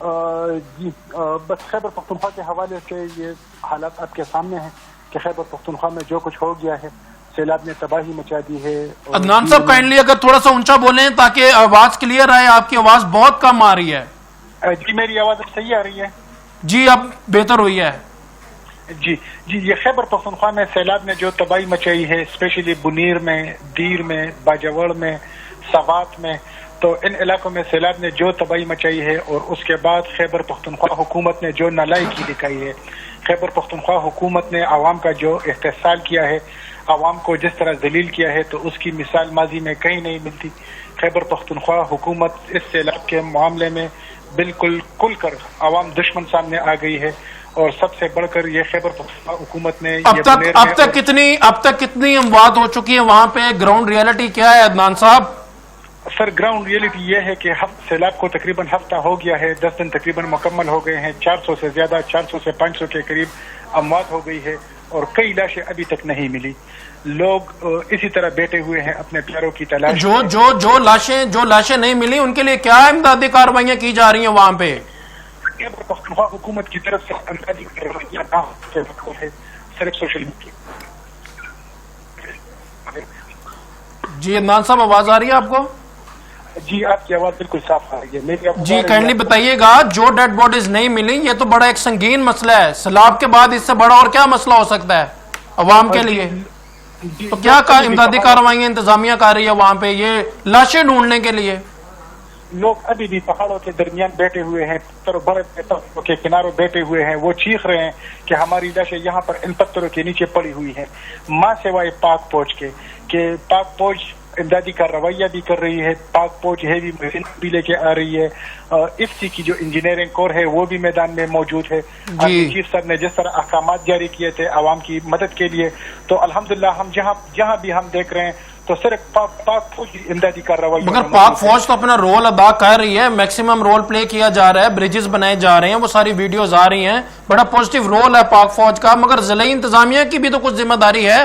جی بس خیبر پختونخوا کے حوالے سے یہ حالات آپ کے سامنے ہیں کہ خیبر پختونخوا میں جو کچھ ہو گیا ہے، سیلاب نے تباہی مچا دی ہے۔ عدنان صاحب کائنڈلی اگر تھوڑا سا اونچا بولیں تاکہ آواز کلیئر آئے، آپ کی آواز بہت کم آ رہی ہے۔ جی میری آواز صحیح آ رہی ہے؟ جی اب بہتر ہوئی ہے۔ جی یہ خیبر پختونخوا میں سیلاب نے جو تباہی مچائی ہے، اسپیشلی بنیر میں، دیر میں، باجوڑ میں، سوات میں، تو ان علاقوں میں سیلاب نے جو تباہی مچائی ہے، اور اس کے بعد خیبر پختونخوا حکومت نے جو نالائکی دکھائی ہے، خیبر پختونخوا حکومت نے عوام کا جو استحصال کیا ہے، عوام کو جس طرح ذلیل کیا ہے، تو اس کی مثال ماضی میں کہیں نہیں ملتی۔ خیبر پختونخوا حکومت اس سیلاب کے معاملے میں بالکل کھل کر عوام دشمن سامنے آ گئی ہے، اور سب سے بڑھ کر یہ خیبر پختونخوا حکومت نے اب تک کتنی اموات ہو چکی ہیں وہاں پہ؟ گراؤنڈ ریئلٹی کیا ہے عدنان صاحب؟ سر گراؤنڈ ریئلٹی یہ ہے کہ سیلاب کو تقریباً ہفتہ ہو گیا ہے، 10 دن تقریباً مکمل ہو گئے ہیں، 400 سے زیادہ، 400 سے 500 کے قریب اموات ہو گئی ہے، اور کئی لاشیں ابھی تک نہیں ملی۔ لوگ اسی طرح بیٹھے ہوئے ہیں اپنے پیاروں کی تلاش۔ جو لاشیں نہیں ملی ان کے لیے کیا امدادی کارروائیاں کی جا رہی ہیں وہاں پہ؟ خیبر پختونخوا حکومت کی طرف سے امدادی کارروائیاں نہ ہے، صرف سوشل میڈیا۔ جی عدنان صاحب آواز آ رہی ہے آپ کو؟ جی آپ کی آواز بالکل صاف آ رہی ہے میری آواز؟ جی کائنڈلی بتائیے گا، جو ڈیڈ باڈیز نہیں ملی، یہ تو بڑا ایک سنگین مسئلہ ہے، سیلاب کے بعد اس سے بڑا اور کیا مسئلہ ہو سکتا ہے عوام کے لیے؟ تو کیا امدادی کارروائیاں انتظامیہ کر رہی ہے وہاں پہ یہ لاشیں ڈھونڈنے کے لیے؟ لوگ ابھی بھی پہاڑوں کے درمیان بیٹھے ہوئے ہیں، بڑے پتھروں کے کناروں بیٹھے ہوئے ہیں، وہ چیخ رہے ہیں کہ ہماری لاشیں یہاں پر ان پتھروں کے نیچے پڑی ہوئی ہیں، ماں سوائے پاک فوج کے، کہ پاک فوج امدادی کا رویہ بھی کر رہی ہے، پاک فوج ہیوی مشین بھی لے کے آ رہی ہے، افسی کی جو انجینئرنگ کور ہے وہ بھی میدان میں موجود ہے۔ چیف صاحب نے جس طرح احکامات جاری کیے تھے عوام کی مدد کے لیے، تو الحمدللہ ہم جہاں بھی ہم دیکھ رہے ہیں تو صرف پاک فوج امدادی کا رویہ۔ مگر پاک فوج تو اپنا رول ادا کر رہی ہے، میکسیمم رول پلے کیا جا رہا ہے، بریجز بنائے جا رہے ہیں، وہ ساری ویڈیوز آ رہی ہیں، بڑا پوزیٹیو رول ہے پاک فوج کا، مگر ضلعی انتظامیہ کی بھی تو کچھ ذمہ داری ہے۔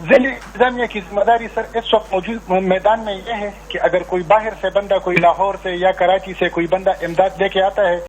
ضلعی انتظامیہ کی ذمہ داری سر اس وقت موجود میدان میں یہ ہے کہ اگر کوئی باہر سے بندہ، کوئی لاہور سے یا کراچی سے کوئی بندہ امداد لے کے آتا ہے